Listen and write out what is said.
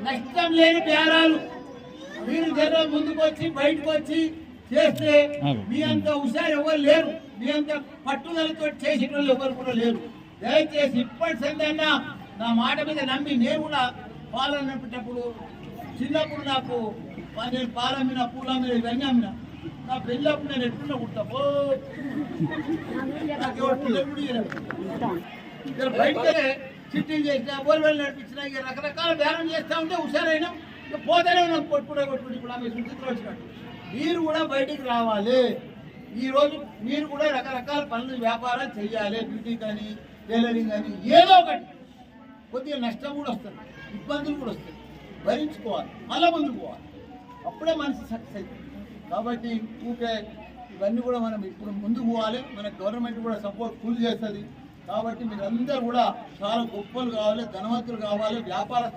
నష్టం లేని బేరాలు. మీరు జర ముందుకు వచ్చి బయటకు వచ్చి చేస్తే మీ అంత హుషారు ఎవరు లేరు, మీ అంత పట్టుదలతో చేసిన వాళ్ళు ఎవరు కూడా లేరు. దయచేసి ఇప్పటి సందన్నా నా మాట మీద నమ్మి, నేను కూడా పాలు అన్నప్పుడు చిన్నప్పుడు నాకు నేను పాలు అమ్మిన, పూలు అమ్మిన, ఇవన్నీ అమ్మిన. నా పెళ్ళప్పుడు నేను ఎట్లున్నా కుట్టా బయటకే చిట్టీలు చేసిన, బోర్వెల్ నడిపించిన, ఇక రకరకాల బేరం చేస్తూ ఉంటే హుషారైనా ఇక పోతేనే ఉన్నాం కొట్టుకుంటే ఇప్పుడు ఆమె సుచిత్ర వచ్చినట్టు. మీరు కూడా బయటికి రావాలి. ఈరోజు మీరు కూడా రకరకాల పనులు వ్యాపారాలు చేయాలి. బ్యూటీ కానీ, టైలరింగ్ కానీ, ఏదో ఒకటి. కొద్దిగా నష్టం కూడా వస్తుంది, ఇబ్బందులు కూడా వస్తాయి, భరించుకోవాలి, మళ్ళీ ముందుకు పోవాలి. అప్పుడే మనిషి సక్సెస్ అవుతుంది. కాబట్టి ఊకే ఇవన్నీ కూడా మనం ఇప్పుడు ముందుకు పోవాలి. మన గవర్నమెంట్ కూడా సపోర్ట్ ఫుల్ చేస్తుంది. కాబట్టి మీరందరూ కూడా చాలా గొప్పలు కావాలి, ధనవంతులు కావాలి, వ్యాపారస్తులు